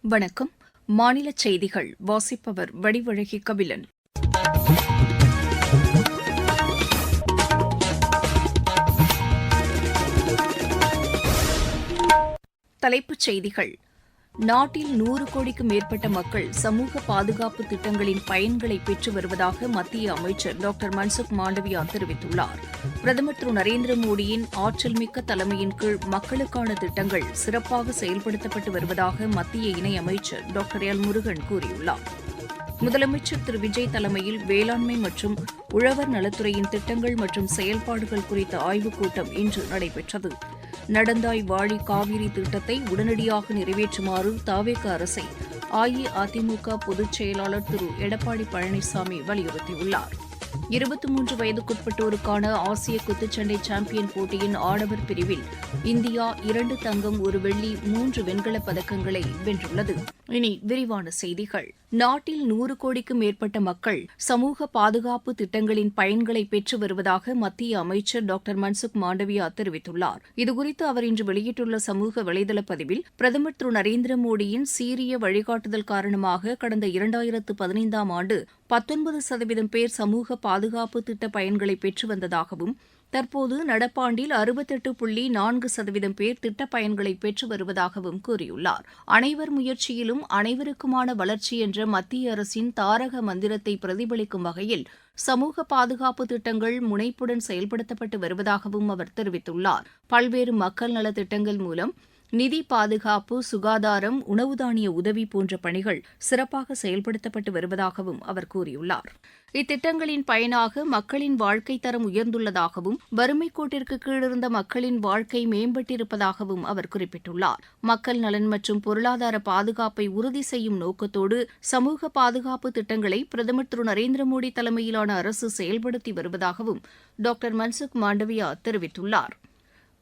வணக்கம். மாநில செய்திகள் வாசிப்பவர் வடிவழகி கபிலன். தலைப்புச் செய்திகள். நாட்டில் 100 கோடிக்கும் மேற்பட்ட மக்கள் சமூக பாதுகாப்பு திட்டங்களின் பயன்களை பெற்று வருவதாக மத்திய அமைச்சர் டாக்டர் மன்சுக் மாண்டவியா தெரிவித்துள்ளார். பிரதமர் திரு நரேந்திர மோடியின் ஆற்றல் மிக்க தலைமையின் கீழ் மக்களுக்கான திட்டங்கள் சிறப்பாக செயல்படுத்தப்பட்டு வருவதாக மத்திய இணையமைச்சர் டாக்டர் எல் முருகன் கூறியுள்ளார். முதலமைச்சர் திரு விஜய் தலைமையில் வேளாண்மை மற்றும் உழவர் நலத்துறையின் திட்டங்கள் மற்றும் செயல்பாடுகள் குறித்த ஆய்வுக் கூட்டம் இன்று நடைபெற்றது. நடந்தாய் வாழி காவிரி திட்டத்தை உடனடியாக நிறைவேற்றுமாறு தவேக அரசை அஇஅதிமுக பொதுச் செயலாளர் திரு எடப்பாடி பழனிசாமி வலியுறுத்தியுள்ளார். 23 வயதுக்குட்பட்டோருக்கான ஆசிய குத்துச்சண்டை சாம்பியன் போட்டியின் ஆடவர் பிரிவில் இந்தியா 2 தங்கம் 1 வெள்ளி 3 வெண்கலப் பதக்கங்களை வென்றுள்ளது. இனி விரிவான செய்திகள். நாட்டில் 100 கோடிக்கும் மேற்பட்ட மக்கள் சமூக பாதுகாப்பு திட்டங்களின் பயன்களை பெற்று வருவதாக மத்திய அமைச்சர் டாக்டர் மன்சுக் மாண்டவியா தெரிவித்துள்ளார். இதுகுறித்து அவர் இன்று வெளியிட்டுள்ள சமூக வலைதள பதிவில், பிரதமர் திரு நரேந்திர மோடியின் சீரிய வழிகாட்டுதல் காரணமாக கடந்த 2015ஆம் ஆண்டு 19% பேர் சமூக பாதுகாப்பு திட்ட பயன்களை பெற்று வந்ததாகவும், தற்போது நடப்பாண்டில் 68.4% பேர் திட்டப் பயன்களை பெற்று வருவதாகவும் கூறியுள்ளார். அனைவர் முயற்சியிலும் அனைவருக்குமான வளர்ச்சி என்ற மத்திய அரசின் தாரக மந்திரத்தை பிரதிபலிக்கும் வகையில் சமூக பாதுகாப்பு திட்டங்கள் முனைப்புடன் செயல்படுத்தப்பட்டு வருவதாகவும் அவர் தெரிவித்துள்ளார். பல்வேறு மக்கள் நலத் திட்டங்கள் மூலம் நிதி பாதுகாப்பு, சுகாதாரம், உணவு தானிய உதவி போன்ற பணிகள் சிறப்பாக செயல்படுத்தப்பட்டு வருவதாகவும் அவர் கூறியுள்ளார். இத்திட்டங்களின் பயனாக மக்களின் வாழ்க்கைத் தரம் உயர்ந்துள்ளதாகவும், வறுமைக் கோட்டிற்கு கீழிருந்த மக்களின் வாழ்க்கை மேம்பட்டிருப்பதாகவும் அவர் குறிப்பிட்டுள்ளார். மக்கள் நலன் மற்றும் பொருளாதார பாதுகாப்பை உறுதி செய்யும் நோக்கத்தோடு சமூக பாதுகாப்பு திட்டங்களை பிரதமர் திரு நரேந்திர மோடி தலைமையிலான அரசு செயல்படுத்தி வருவதாகவும் டாக்டர் மன்சுக் மாண்டவியா தெரிவித்துள்ளார்.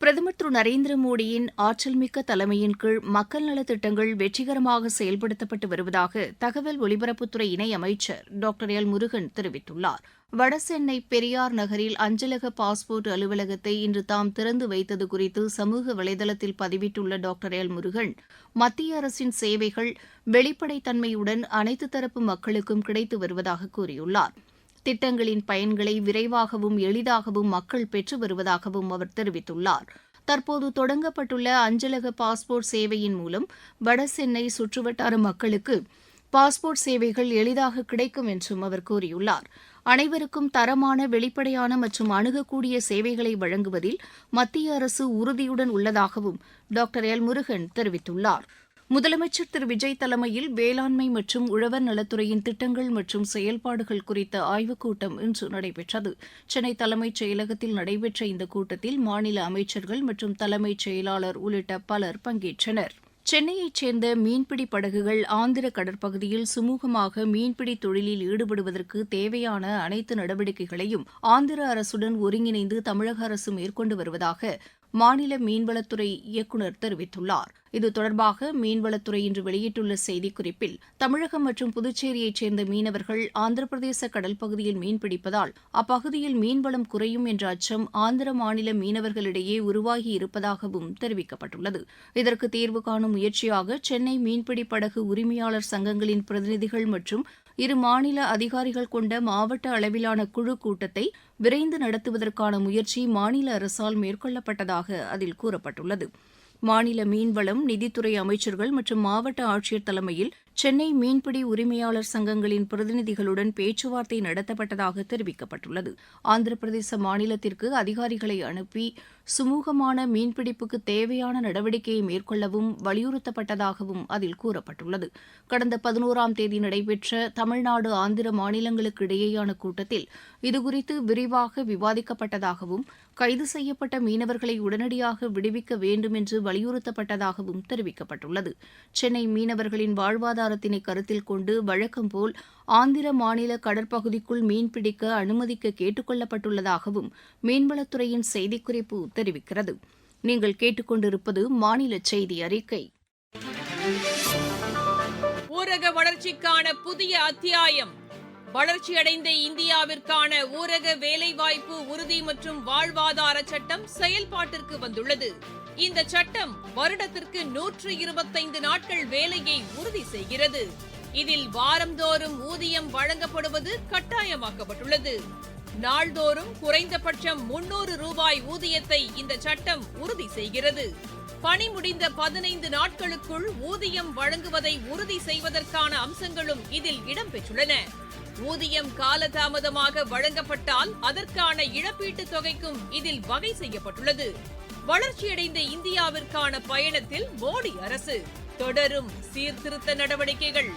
பிரதமர் திரு நரேந்திர மோடியின் ஆற்றல்மிக்க தலைமையின் கீழ் மக்கள் நலத் திட்டங்கள் வெற்றிகரமாக செயல்படுத்தப்பட்டு வருவதாக தகவல் ஒலிபரப்புத்துறை இணையமைச்சர் டாக்டர் எல் முருகன் தெரிவித்துள்ளார். வடசென்னை பெரியார் நகரில் அஞ்சலக பாஸ்போர்ட் அலுவலகத்தை இன்று தாம் திறந்து வைத்தது குறித்து சமூக வலைதளத்தில் பதிவிட்டுள்ள டாக்டர் எல் முருகன், மத்திய அரசின் சேவைகள் வெளிப்படைத்தன்மையுடன் அனைத்து தரப்பு மக்களுக்கும் கிடைத்து வருவதாக கூறியுள்ளார். திட்டங்களின் பயன்களை விரைவாகவும் எளிதாகவும் மக்கள் பெற்று வருவதாகவும் அவர் தெரிவித்துள்ளார். தற்போது தொடங்கப்பட்டுள்ள அஞ்சலக பாஸ்போர்ட் சேவையின் மூலம் வடசென்னை சுற்றுவட்டார மக்களுக்கு பாஸ்போர்ட் சேவைகள் எளிதாக கிடைக்கும் என்றும் அவர் கூறியுள்ளார். அனைவருக்கும் தரமான, வெளிப்படையான மற்றும் அணுகக்கூடிய சேவைகளை வழங்குவதில் மத்திய அரசு உறுதியுடன் உள்ளதாகவும் டாக்டர் எல் முருகன் தெரிவித்துள்ளார். முதலமைச்சர் திரு விஜய் தலைமையில் வேளாண்மை மற்றும் உழவர் நலத்துறையின் திட்டங்கள் மற்றும் செயல்பாடுகள் குறித்த ஆய்வுக் கூட்டம் இன்று நடைபெற்றது. சென்னை தலைமைச் செயலகத்தில் நடைபெற்ற இந்த கூட்டத்தில் மாநில அமைச்சர்கள் மற்றும் தலைமைச் செயலாளர் உள்ளிட்ட பலர் பங்கேற்றனர். சென்னையைச் சேர்ந்த மீன்பிடி படகுகள் ஆந்திர கடற்பகுதியில் சுமூகமாக மீன்பிடி தொழிலில் ஈடுபடுவதற்கு தேவையான அனைத்து நடவடிக்கைகளையும் ஆந்திர அரசுடன் ஒருங்கிணைந்து தமிழக அரசு மேற்கொண்டு வருவதாக மாநில மீன்வளத்துறை இயக்குநர் தெரிவித்துள்ளார். இது தொடர்பாக மீன்வளத்துறை இன்று வெளியிட்டுள்ள செய்திக்குறிப்பில், தமிழகம் மற்றும் புதுச்சேரியைச் சேர்ந்த மீனவர்கள் ஆந்திர பிரதேச கடல் பகுதியில் மீன்பிடிப்பதால் அப்பகுதியில் மீன்வளம் குறையும் என்ற அச்சம் ஆந்திர மாநில மீனவர்களிடையே உருவாகி இருப்பதாகவும் தெரிவிக்கப்பட்டுள்ளது. இதற்கு தீர்வு காணும் முயற்சியாக சென்னை மீன்பிடி படகு உரிமையாளர் சங்கங்களின் பிரதிநிதிகள் மற்றும் இரு மாநில அதிகாரிகள் கொண்ட மாவட்ட அளவிலான குழு கூட்டத்தை விரைந்து நடத்துவதற்கான முயற்சி மாநில அரசால் மேற்கொள்ளப்பட்டதாக அதில் கூறப்பட்டுள்ளது. மாநில மீன்வளம், நிதித்துறை அமைச்சர்கள் மற்றும் மாவட்ட ஆட்சியர் தலைமையில் சென்னை மீன்பிடி உரிமையாளர் சங்கங்களின் பிரதிநிதிகளுடன் பேச்சுவார்த்தை நடத்தப்பட்டதாக தெரிவிக்கப்பட்டுள்ளது. ஆந்திர பிரதேச மாநிலத்திற்கு அதிகாரிகளை அனுப்பி சுமூகமான மீன்பிடிப்புக்கு தேவையான நடவடிக்கையை மேற்கொள்ளவும் வலியுறுத்தப்பட்டதாகவும் அதில் கூறப்பட்டுள்ளது. கடந்த 11ஆம் தேதி நடைபெற்ற தமிழ்நாடு, ஆந்திர மாநிலங்களுக்கு இடையேயான கூட்டத்தில் இதுகுறித்து விரிவாக விவாதிக்கப்பட்டதாகவும், கைது செய்யப்பட்ட மீனவர்களை உடனடியாக விடுவிக்க வேண்டும் என்று வலியுறுத்தப்பட்டதாகவும் தெரிவிக்கப்பட்டுள்ளது. சென்னை மீனவர்களின் வாழ்வாதாரத்தினை கருத்தில் கொண்டு வழக்கம்போல் ஆந்திர மாநில கடற்பகுதிக்குள் மீன்பிடிக்க அனுமதிக்க கேட்டுக் கொள்ளப்பட்டுள்ளதாகவும் மீன்வளத்துறையின் செய்திக்குறிப்பு தெரிவிக்கிறது. நீங்கள் கேட்டுக்கொண்டிருப்பது மாநில செய்தி அறிக்கை. ஊரக வளர்ச்சிக்கான புதிய அத்தியாயம். வளர்ச்சியடைந்த இந்தியாவிற்கான ஊரக வேலைவாய்ப்பு உறுதி மற்றும் வாழ்வாதார சட்டம் செயல்பாட்டிற்கு வந்துள்ளது. இந்த சட்டம் வருடத்திற்கு 125 நாட்கள் வேலையை உறுதி செய்கிறது. இதில் வாரந்தோறும் ஊதியம் வழங்கப்படுவது கட்டாயமாக்கப்பட்டுள்ளது. நாள்தோறும் குறைந்தபட்சம் 300 ரூபாய் ஊதியத்தை இந்த சட்டம் உறுதி செய்கிறது. பணி முடிந்த 15 நாட்களுக்குள் ஊதியம் வழங்குவதை உறுதி செய்வதற்கான அம்சங்களும் இதில் இடம்பெற்றுள்ளன. ஊதியம் காலதாமதமாக வழங்கப்பட்டால் அதற்கான இழப்பீட்டுத் தொகைக்கும் இதில் வகை செய்யப்பட்டுள்ளது. வளர்ச்சியடைந்த இந்தியாவிற்கான பயணத்தில் மோடி அரசு தொடரும் சீர்திருத்த நடவடிக்கைகள்.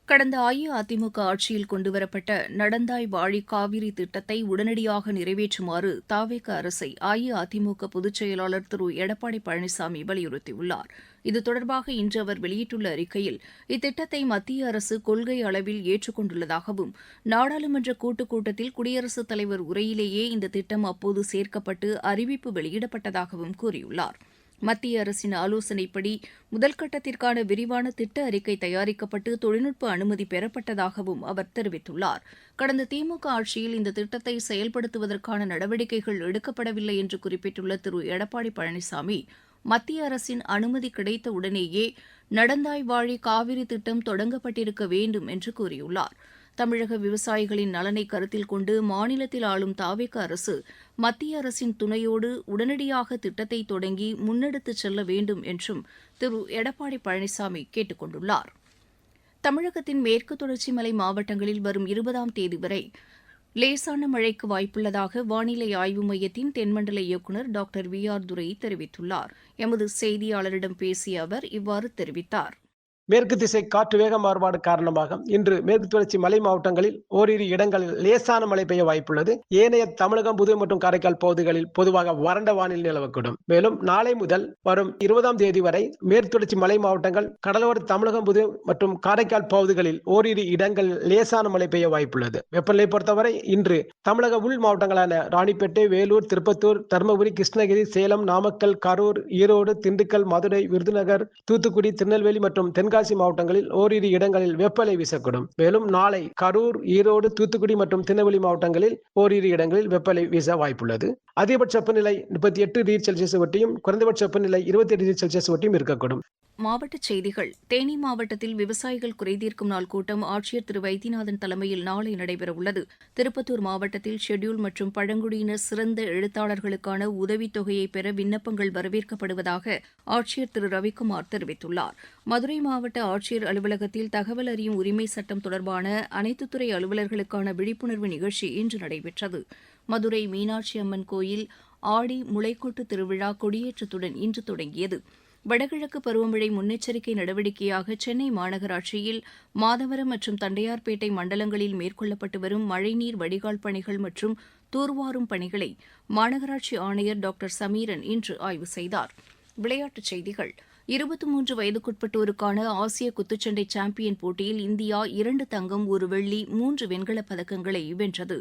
கடந்த அஇஅதிமுக ஆட்சியில் கொண்டுவரப்பட்ட நடந்தாய் வாழி காவிரி திட்டத்தை உடனடியாக நிறைவேற்றுமாறு தவேக அரசை அஇஅதிமுக பொதுச் செயலாளர் திரு எடப்பாடி பழனிசாமி வலியுறுத்தியுள்ளார். இது தொடர்பாக இன்று அவர் வெளியிட்டுள்ள அறிக்கையில் இத்திட்டத்தை மத்திய அரசு கொள்கை அளவில் ஏற்றுக்கொண்டுள்ளதாகவும் நாடாளுமன்ற கூட்டுக் கூட்டத்தில் குடியரசுத் தலைவர் உரையிலேயே இந்த திட்டம் அப்போது சேர்க்கப்பட்டு அறிவிப்பு வெளியிடப்பட்டதாகவும் கூறியுள்ளார். மத்திய அரசின் ஆலோசனைப்படி முதல்கட்டத்திற்கான விரிவான திட்ட அறிக்கை தயாரிக்கப்பட்டு தொழில்நுட்ப அனுமதி பெறப்பட்டதாகவும் அவர் தெரிவித்துள்ளார். கடந்த திமுக ஆட்சியில் இந்த திட்டத்தை செயல்படுத்துவதற்கான நடவடிக்கைகள் எடுக்கப்படவில்லை என்று குறிப்பிட்டுள்ள திரு எடப்பாடி பழனிசாமி, மத்திய அரசின் அனுமதி கிடைத்த உடனேயே நடந்தாய் வாழி காவிரி திட்டம் தொடங்கப்பட்டிருக்க வேண்டும் என்று கூறியுள்ளார். தமிழக விவசாயிகளின் நலனை கருத்தில் கொண்டு மாநிலத்தில் ஆளும் தவேக அரசு மத்திய அரசின் துணையோடு உடனடியாக திட்டத்தை தொடங்கி முன்னெடுத்துச் செல்ல வேண்டும் என்றும் திரு எடப்பாடி பழனிசாமி கேட்டுக் கொண்டுள்ளார். தமிழகத்தின் மேற்கு தொடர்ச்சி மலை மாவட்டங்களில் வரும் 20ஆம் தேதி வரை லேசான மழைக்கு வாய்ப்புள்ளதாக வானிலை ஆய்வு மையத்தின் தென்மண்டல இயக்குநர் டாக்டர் VR துரை தெரிவித்துள்ளார். எமது செய்தியாளரிடம் பேசிய அவர் இவ்வாறு தெரிவித்தார். மேற்கு திசை காற்று வேக மாறுபாடு காரணமாக இன்று மேற்கு தொடர்ச்சி மலை மாவட்டங்களில் ஓரிரு இடங்களில் லேசான மழை பெய்ய வாய்ப்புள்ளது. ஏனைய தமிழகம், புதுவை மற்றும் காரைக்கால் பகுதிகளில் பொதுவாக வறண்ட வானிலை நிலவக்கூடும். மேலும் நாளை முதல் வரும் 20ஆம் தேதி வரை மேற்கு தொடர்ச்சி மலை மாவட்டங்கள், கடலோர தமிழகம், புதுவை மற்றும் காரைக்கால் பகுதிகளில் ஓரிரு இடங்களில் லேசான மழை பெய்ய வாய்ப்புள்ளது. வெப்பநிலை பொறுத்தவரை இன்று தமிழக உள் மாவட்டங்களான ராணிப்பேட்டை, வேலூர், திருப்பத்தூர், தருமபுரி, கிருஷ்ணகிரி, சேலம், நாமக்கல், கரூர், ஈரோடு, திண்டுக்கல், மதுரை, விருதுநகர், தூத்துக்குடி, திருநெல்வேலி மற்றும் தென்காசி மாவட்டங்களில் ஓரிரு இடங்களில் வெப்பநிலை வீசக்கூடும். மேலும் நாளை கரூர், ஈரோடு, தூத்துக்குடி மற்றும் திருநெல்வேலி மாவட்டங்களில் ஓரிரு இடங்களில் வெப்பநிலை வீச வாய்ப்புள்ளது. அதிகபட்ச வெப்பநிலை 38 டிகிரி செல்சியஸ் ஒட்டியும் குறைந்தபட்ச வெப்பநிலை 28 டிகிரி செல்சியஸ் ஒட்டியும் இருக்கக்கூடும். மாவட்டச் செய்திகள். தேனி மாவட்டத்தில் விவசாயிகள் குறைதீர்க்கும் நாள் கூட்டம் ஆட்சியர் திரு வைத்தியநாதன் தலைமையில் நாளை நடைபெறவுள்ளது. திருப்பத்தூர் மாவட்டத்தில் ஷெட்யூல் மற்றும் பழங்குடியினர் சிறந்த எழுத்தாளர்களுக்கான உதவித்தொகையை பெற விண்ணப்பங்கள் வரவேற்கப்படுவதாக ஆட்சியர் திரு ரவிக்குமார் தெரிவித்துள்ளார். மதுரை மாவட்ட ஆட்சியர் அலுவலகத்தில் தகவல் அறியும் உரிமை சட்டம் தொடர்பான அனைத்து துறை அலுவலர்களுக்கான விழிப்புணர்வு நிகழ்ச்சி இன்று நடைபெற்றது. மதுரை மீனாட்சி அம்மன் கோயில் ஆடி முளைக்கொட்டு திருவிழா கொடியேற்றத்துடன் இன்று தொடங்கியது. வடகிழக்கு பருவமழை முன்னெச்சரிக்கை நடவடிக்கையாக சென்னை மாநகராட்சியில் மாதவரம் மற்றும் தண்டையார்பேட்டை மண்டலங்களில் மேற்கொள்ளப்பட்டு வரும் மழைநீர் வடிகால் பணிகள் மற்றும் தூர்வாரும் பணிகளை மாநகராட்சி ஆணையர் டாக்டர் சமீரன் இன்று ஆய்வு செய்தார். விளையாட்டுச் செய்திகள். 23 வயதுக்குட்பட்டோருக்கான ஆசிய குத்துச்சண்டை சாம்பியன் போட்டியில் இந்தியா 2 தங்கம், 1 வெள்ளி, 3 வெண்கலப் பதக்கங்களை வென்றது.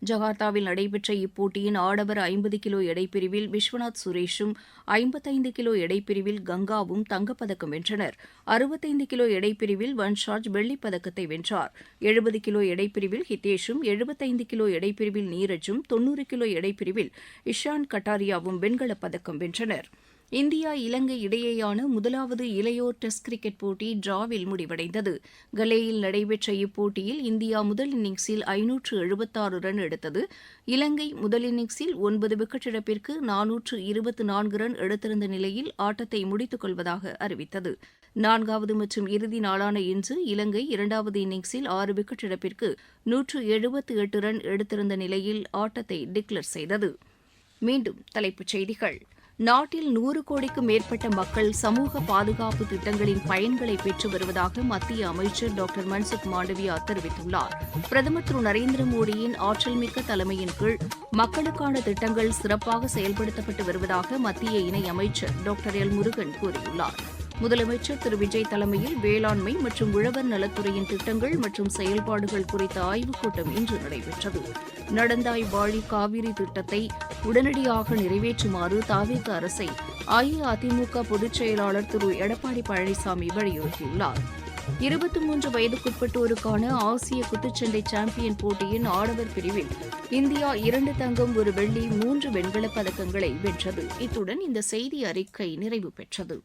ஜகார்த்தாவில் நடைபெற்ற இப்போட்டியின் ஆடவர் 50 கிலோ எடைப்பிரிவில் விஸ்வநாத் சுரேஷும் 55 கிலோ எடைப்பிரிவில் கங்காவும் தங்கப்பதக்கம் வென்றனர். 65 கிலோ எடைப்பிரிவில் வன்ஷாஜ் வெள்ளிப் பதக்கத்தை வென்றார். 70 கிலோ எடைப்பிரிவில் ஹிதேஷும், 75 கிலோ எடைப்பிரிவில் நீரஜும், 90 கிலோ எடைப்பிரிவில் இஷான் கட்டாரியாவும் வெண்கலப் பதக்கம் வென்றனர். இந்தியா இலங்கை இடையேயான முதலாவது இளையோர் டெஸ்ட் கிரிக்கெட் போட்டி டிராவில் முடிவடைந்தது. கலேயில் நடைபெற்ற இப்போட்டியில் இந்தியா முதல் இன்னிங்ஸில் 576 ரன் எடுத்தது. இலங்கை முதல் இன்னிங்ஸில் 9 விக்கெட் இழப்பிற்கு 424 ரன் எடுத்திருந்த நிலையில் ஆட்டத்தை முடித்துக் கொள்வதாக அறிவித்தது. 4வது மற்றும் இறுதி நாளான இன்று இலங்கை 2வது இன்னிங்ஸில் 6 விக்கெட் இழப்பிற்கு 178 ரன் எடுத்திருந்த நிலையில் ஆட்டத்தை டிக்ளேர் செய்தது. மீண்டும் தலைப்புச் செய்திகள். நாட்டில் 100 கோடிக்கும் மேற்பட்ட மக்கள் சமூக பாதுகாப்பு திட்டங்களின் பயன்களை பெற்று வருவதாக மத்திய அமைச்சர் டாக்டர் மன்சுக் மாண்டவியா தெரிவித்துள்ளார். பிரதமர் திரு நரேந்திர மோடியின் ஆற்றல்மிக்க தலைமையின் கீழ் மக்களுக்கான திட்டங்கள் சிறப்பாக செயல்படுத்தப்பட்டு வருவதாக மத்திய இணையமைச்சர் டாக்டர் எல் முருகன் கூறியுள்ளார். முதலமைச்சர் திரு விஜய் தலைமையில் வேளாண்மை மற்றும் உழவர் நலத்துறையின் திட்டங்கள் மற்றும் செயல்பாடுகள் குறித்த ஆய்வுக் கூட்டம் இன்று நடைபெற்றது. நடந்தாய் வாழி காவிரி திட்டத்தை உடனடியாக நிறைவேற்றுமாறு தவேக அரசை அஇஅதிமுக பொதுச் செயலாளர் திரு எடப்பாடி பழனிசாமி வலியுறுத்தியுள்ளார். 23 வயதுக்குட்பட்டோருக்கான ஆசிய குத்துச்சண்டை சாம்பியன் போட்டியின் ஆடவர் பிரிவில் இந்தியா 2 தங்கம் 1 வெள்ளி 3 வெண்கலப் பதக்கங்களை வென்றது. இத்துடன் இந்த செய்தி அறிக்கை நிறைவு பெற்றது.